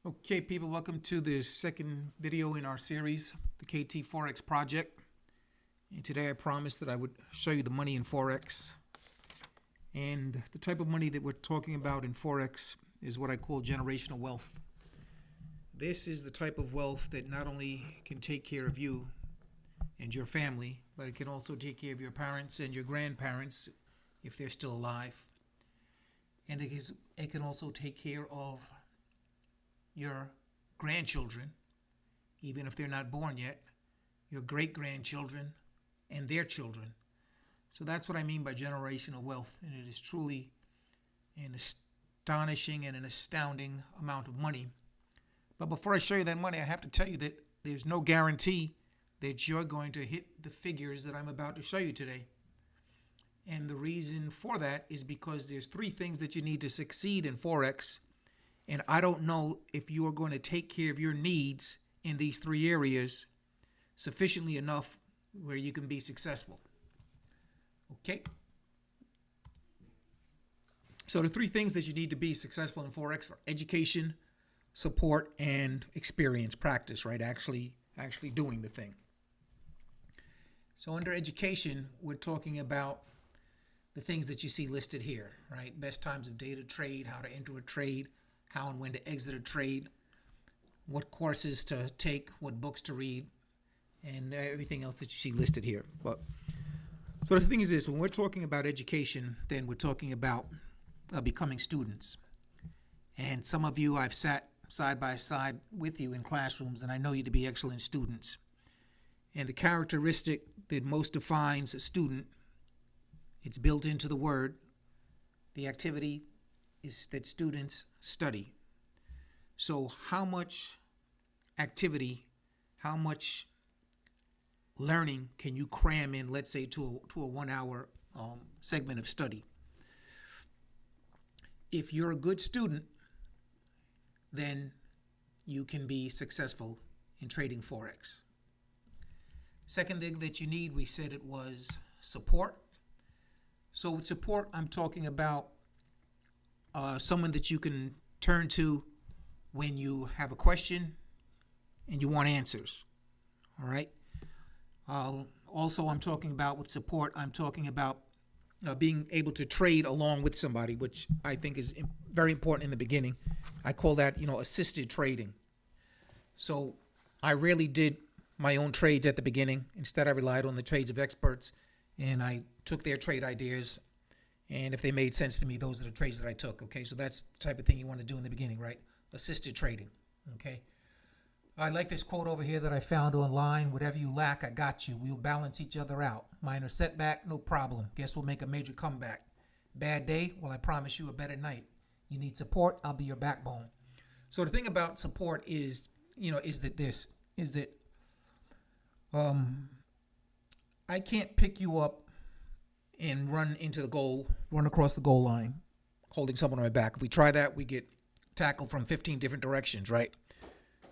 Okay, people, welcome to the second video in our series, the KT Forex project. And today I promised that I would show you the money in Forex. And the type of money that we're talking about in Forex is what I call generational wealth. This is the type of wealth that not only can take care of you and your family, but it can also take care of your parents and your grandparents if they're still alive. And it can also take care of your grandchildren, even if they're not born yet, your great-grandchildren and their children. So that's what I mean by generational wealth, and it is truly an astonishing and an astounding amount of money. But before I show you that money, I have to tell you that there's no guarantee that you're going to hit the figures that I'm about to show you today. And the reason for that is because there's three things that you need to succeed in Forex. And I don't know if you are going to take care of your needs in these three areas sufficiently enough where you can be successful. Okay? So the three things that you need to be successful in Forex are education, support, and experience, practice, right? Actually doing the thing. So under education, we're talking about the things that you see listed here, right? Best times of day to trade, how to enter a trade, how and when to exit a trade, what courses to take, what books to read, and everything else that you see listed here. But so the thing is this, when we're talking about education, then we're talking about becoming students. And some of you, I've sat side by side with you in classrooms, and I know you to be excellent students. And the characteristic that most defines a student, it's built into the word, the activity is that students study. So how much activity, how much learning can you cram in, let's say, to a 1 hour segment of study? If you're a good student, then you can be successful in trading Forex. Second thing that you need, we said it was support. So with support, I'm talking about someone that you can turn to when you have a question and you want answers. All right. Also, I'm talking about with support, I'm talking about being able to trade along with somebody, which I think is very important in the beginning. I call that, assisted trading. So I rarely did my own trades at the beginning. Instead, I relied on the trades of experts, and I took their trade ideas. And if they made sense to me, those are the trades that I took, okay? So that's the type of thing you want to do in the beginning, right? Assisted trading, okay? I like this quote over here that I found online. Whatever you lack, I got you. We'll balance each other out. Minor setback, no problem. Guess we'll make a major comeback. Bad day, well, I promise you a better night. You need support, I'll be your backbone. So the thing about support is, I can't pick you up and run across the goal line, holding someone on my back. If we try that, we get tackled from 15 different directions, right?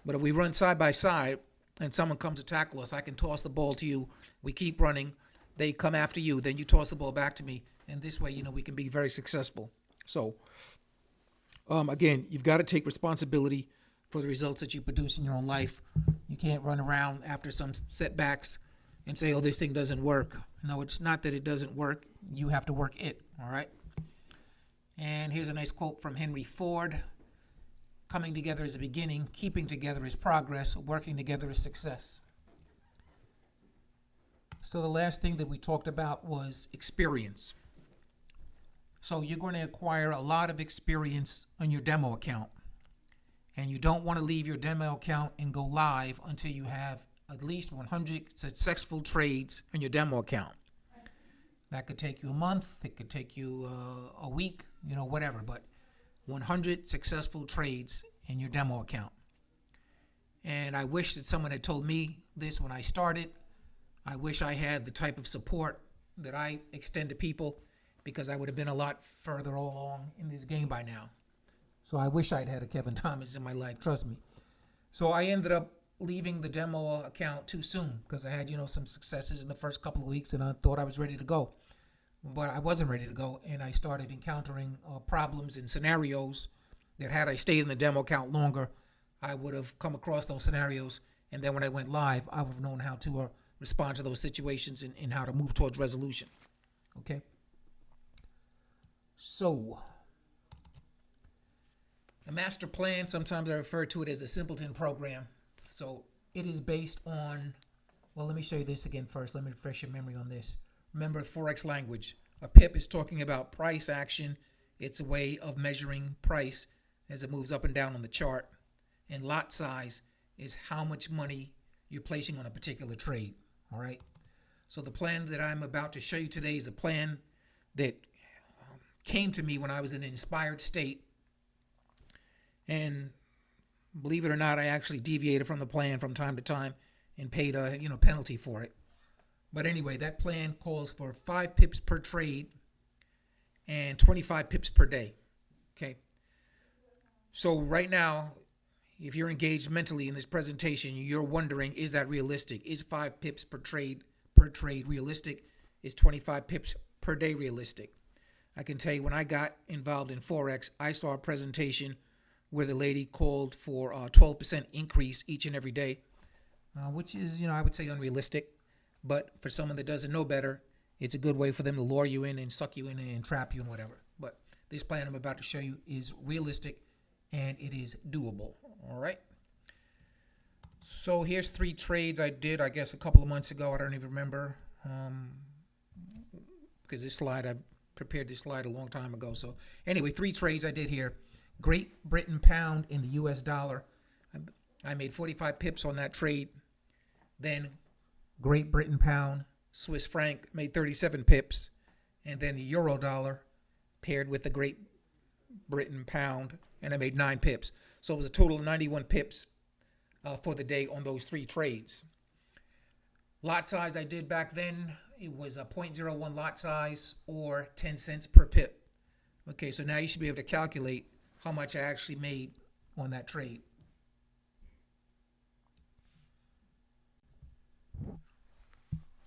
But if we run side by side and someone comes to tackle us, I can toss the ball to you. We keep running. They come after you. Then you toss the ball back to me. And this way, we can be very successful. So, again, you've got to take responsibility for the results that you produce in your own life. You can't run around after some setbacks and say, oh, this thing doesn't work. No, it's not that it doesn't work. You have to work it, all right? And here's a nice quote from Henry Ford. Coming together is a beginning, keeping together is progress, working together is success. So the last thing that we talked about was experience. So you're going to acquire a lot of experience on your demo account. And you don't want to leave your demo account and go live until you have at least 100 successful trades on your demo account. That could take you a month. It could take you a week, whatever. But 100 successful trades in your demo account. And I wish that someone had told me this when I started. I wish I had the type of support that I extend to people, because I would have been a lot further along in this game by now. So I wish I'd had a Kevin Thomas in my life, trust me. So I ended up leaving the demo account too soon because I had, some successes in the first couple of weeks and I thought I was ready to go. But I wasn't ready to go, and I started encountering problems and scenarios that had I stayed in the demo account longer I would have come across those scenarios. And then when I went live, I would have known how to respond to those situations and how to move towards resolution. Okay. So, the master plan, sometimes I refer to it as the Simpleton Program. So, it is based on, well, let me show you this again first. Let me refresh your memory on this. Remember, Forex language. A pip is talking about price action. It's a way of measuring price as it moves up and down on the chart. And lot size is how much money you're placing on a particular trade. All right. So the plan that I'm about to show you today is a plan that came to me when I was in an inspired state. And believe it or not, I actually deviated from the plan from time to time and paid a penalty for it. But anyway, that plan calls for 5 pips per trade and 25 pips per day. Okay. So right now, if you're engaged mentally in this presentation, you're wondering, is that realistic? Is 5 pips per trade realistic? Is 25 pips per day realistic? I can tell you, when I got involved in Forex, I saw a presentation where the lady called for a 12% increase each and every day, which is, I would say unrealistic. But for someone that doesn't know better, it's a good way for them to lure you in and suck you in and trap you and whatever. But this plan I'm about to show you is realistic and it is doable. All right. So here's 3 trades I did, I guess, a couple of months ago. I don't even remember because I prepared this slide a long time ago. So anyway, 3 trades I did here. Great Britain pound in the US dollar. I made 45 pips on that trade. Then Great Britain pound, Swiss franc, made 37 pips. And then the euro dollar paired with the Great Britain pound, and I made 9 pips. So it was a total of 91 pips for the day on those 3 trades. Lot size I did back then, it was a 0.01 lot size or 10 cents per pip. Okay, so now you should be able to calculate how much I actually made on that trade.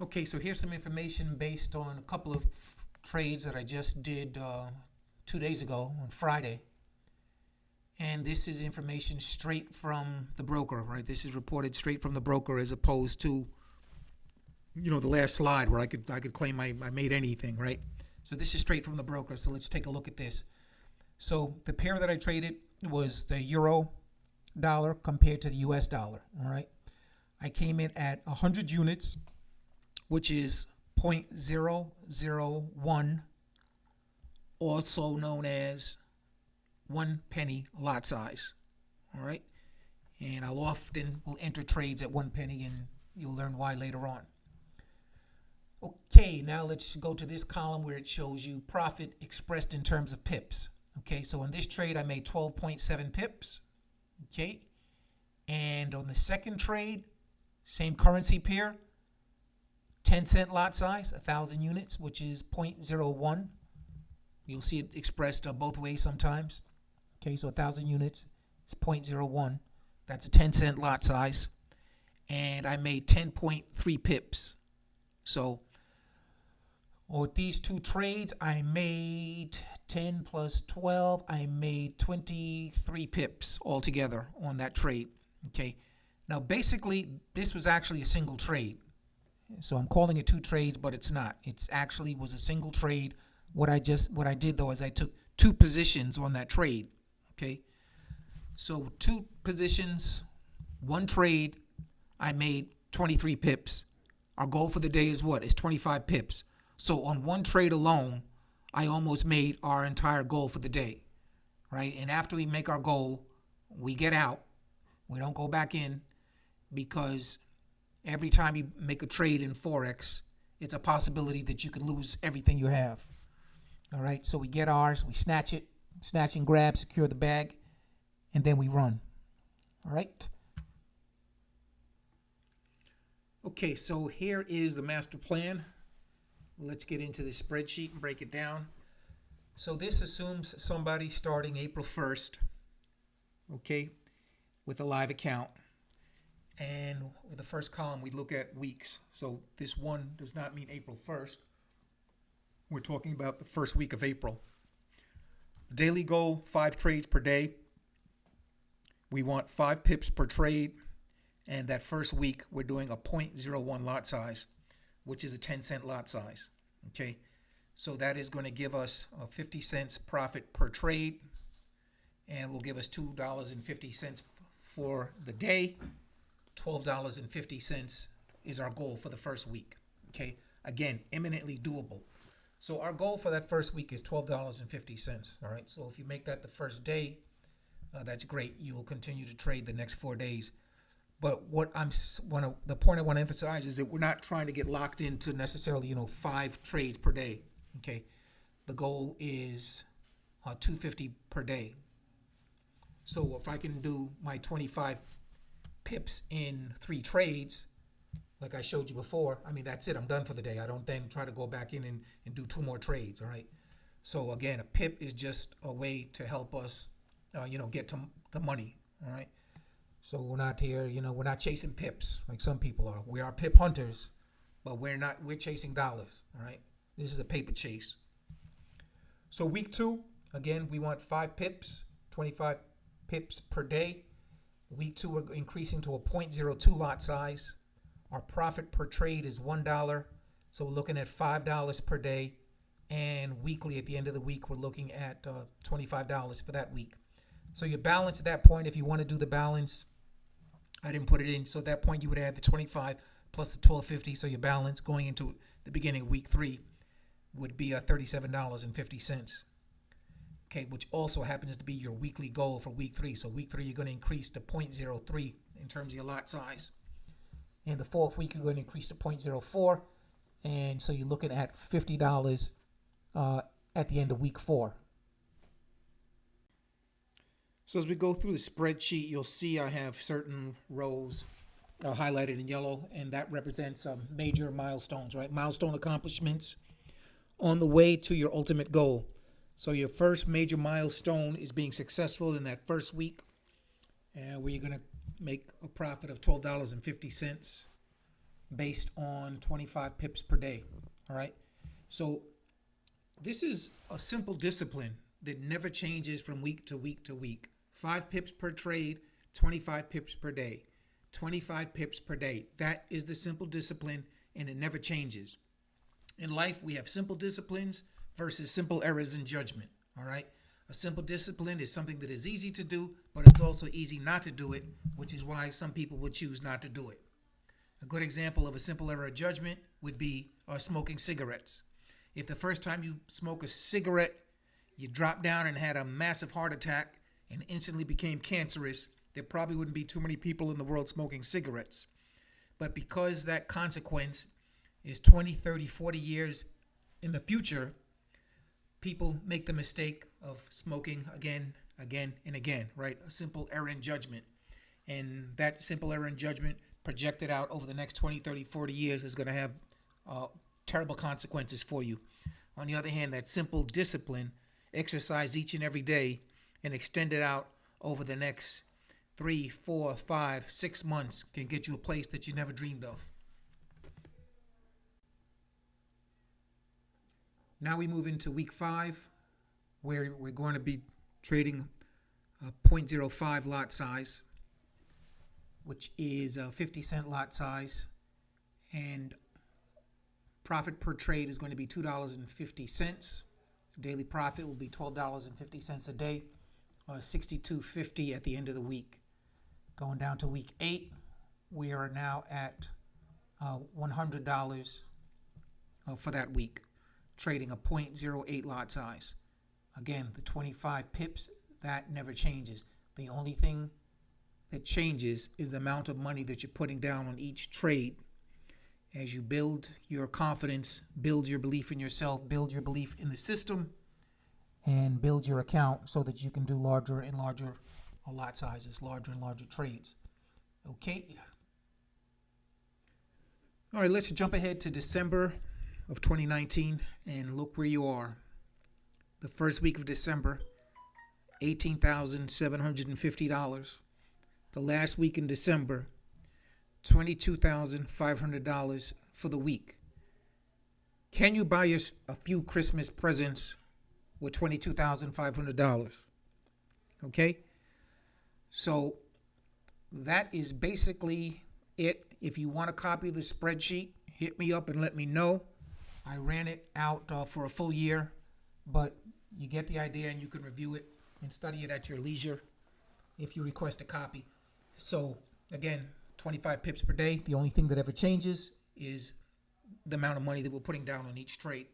Okay, so here's some information based on a couple of trades that I just did 2 days ago on Friday. And this is information straight from the broker, right? This is reported straight from the broker as opposed to, the last slide where I could claim I made anything, right? So this is straight from the broker. So let's take a look at this. So the pair that I traded was the euro dollar compared to the US dollar, all right? I came in at 100 units, which is 0.001, also known as 1 penny lot size. All right. And I'll often will enter trades at 1 penny, and you'll learn why later on. Okay, now let's go to this column where it shows you profit expressed in terms of pips. Okay, so on this trade I made 12.7 pips. Okay. And on the second trade, same currency pair, 10-cent lot size, 1,000 units, which is 0.01. You'll see it expressed both ways sometimes. Okay, so 1,000 units is 0.01. That's a 10-cent lot size. And I made 10.3 pips. So with these 2 trades, I made 10 plus 12. I made 23 pips altogether on that trade. Okay, now basically this was actually a single trade. So I'm calling it 2 trades, but it's not. It's actually was a single trade. What I did though is I took 2 positions on that trade. Okay, so 2 positions, 1 trade. I made 23 pips. Our goal for the day is what? Is 25 pips. So on 1 trade alone, I almost made our entire goal for the day, right? And after we make our goal, we get out. We don't go back in, because every time you make a trade in Forex, it's a possibility that you could lose everything you have. All right, so we get ours, we snatch it, snatch and grab, secure the bag, and then we run. All right. Okay, so here is the master plan. Let's get into the spreadsheet and break it down. So this assumes somebody starting April 1st, okay, with a live account. And with the first column, we look at weeks. So this 1 does not mean April 1st. We're talking about the first week of April. Daily goal, 5 trades per day. We want 5 pips per trade. And that first week, we're doing a 0.01 lot size, which is a 10-cent lot size. Okay. So that is going to give us 50 cents profit per trade, and will give us $2.50 for the day. $12.50 is our goal for the first week. Okay, again, eminently doable. So our goal for that first week is $12.50. All right, so if you make that the first day, that's great. You will continue to trade the next 4 days. But the point I want to emphasize is that we're not trying to get locked into necessarily 5 trades per day. Okay, the goal is $2.50 per day. So if I can do my 25 pips in 3 trades, like I showed you before, I mean, that's it. I'm done for the day. I don't then try to go back in and do 2 more trades. All right. So again, a pip is just a way to help us, get to the money. All right. So we're not here, we're not chasing pips like some people are. We are pip hunters, but we're chasing dollars. All right. This is a paper chase. So week 2, again, we want 5 pips, 25 pips per day. Week 2, we're increasing to a 0.02 lot size. Our profit per trade is $1. So we're looking at $5 per day. And weekly, at the end of the week, we're looking at $25 for that week. So your balance at that point, if you want to do the balance, I didn't put it in. So at that point, you would add the 25 plus the $12.50. So your balance going into the beginning of week 3 would be $37.50. Okay, which also happens to be your weekly goal for week 3. So week 3, you're going to increase to 0.03 in terms of your lot size. And the 4th week, you're going to increase to 0.04. And so you're looking at $50 at the end of week 4. So as we go through the spreadsheet, you'll see I have certain rows highlighted in yellow, and that represents major milestones, right? Milestone accomplishments on the way to your ultimate goal. So your first major milestone is being successful in that first week, where you're going to make a profit of $12.50 based on 25 pips per day. All right. So this is a simple discipline that never changes from week to week to week. 5 pips per trade, 25 pips per day, 25 pips per day. That is the simple discipline, and it never changes. In life, we have simple disciplines versus simple errors in judgment. All right. A simple discipline is something that is easy to do, but it's also easy not to do it, which is why some people would choose not to do it. A good example of a simple error of judgment would be smoking cigarettes. If the first time you smoke a cigarette, you dropped down and had a massive heart attack and instantly became cancerous, there probably wouldn't be too many people in the world smoking cigarettes. But because that consequence is 20, 30, 40 years in the future, people make the mistake of smoking again, and again, right? A simple error in judgment. And that simple error in judgment projected out over the next 20, 30, 40 years is going to have terrible consequences for you. On the other hand, that simple discipline, exercised each and every day and extended out over the next 3, 4, 5, 6 months, can get you a place that you never dreamed of. Now we move into week 5, where we're going to be trading a 0.05 lot size, which is a 50-cent lot size, and profit per trade is going to be $2.50. Daily profit will be $12.50 a day, $62.50 at the end of the week. Going down to week 8, we are now at $100 for that week, trading a 0.08 lot size. Again, the 25 pips, that never changes. The only thing that changes is the amount of money that you're putting down on each trade. As you build your confidence, build your belief in yourself, build your belief in the system, and build your account so that you can do larger and larger lot sizes, larger and larger trades. Okay. All right, let's jump ahead to December of 2019 and look where you are. The first week of December, $18,750. The last week in December, $22,500 for the week. Can you buy a few Christmas presents with $22,500? Okay? So that is basically it. If you want a copy of the spreadsheet, hit me up and let me know. I ran it out for a full year, but you get the idea, and you can review it and study it at your leisure if you request a copy. So again, 25 pips per day. The only thing that ever changes is the amount of money that we're putting down on each trade.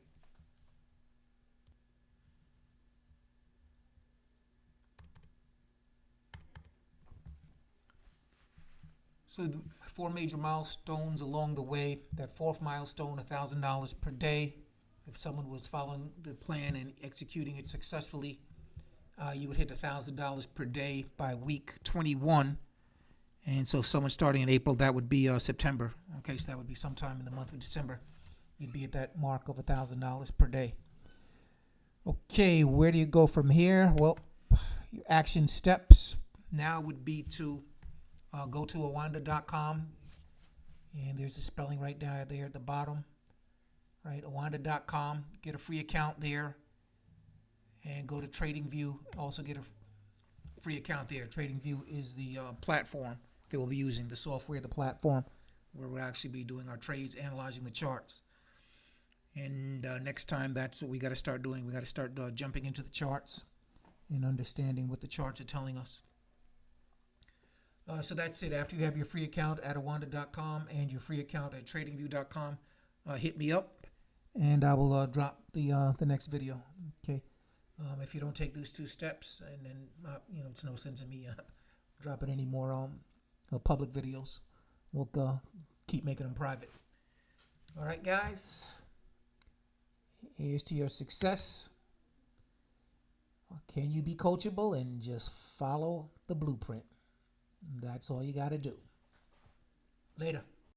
So the 4 major milestones along the way. That fourth milestone, $1,000 per day. If someone was following the plan and executing it successfully, you would hit $1,000 per day by week 21. And so if someone starting in April, that would be September. Okay, so that would be sometime in the month of December. You'd be at that mark of $1,000 per day. Okay, where do you go from here? Well, your action steps now would be to go to awanda.com, and there's a spelling right down there at the bottom, right? Awanda.com, get a free account there, and go to TradingView, also get a free account there. TradingView is the platform that we'll be using, the software, the platform, where we'll actually be doing our trades, analyzing the charts. And next time, that's what we got to start doing. We got to start jumping into the charts and understanding what the charts are telling us. So that's it. After you have your free account at awanda.com and your free account at tradingview.com, hit me up, and I will drop the next video. Okay. If you don't take those 2 steps, and then it's no sense in me dropping any more public videos. We'll keep making them private. All right, guys. Here's to your success. Can you be coachable and just follow the blueprint? That's all you got to do. Later.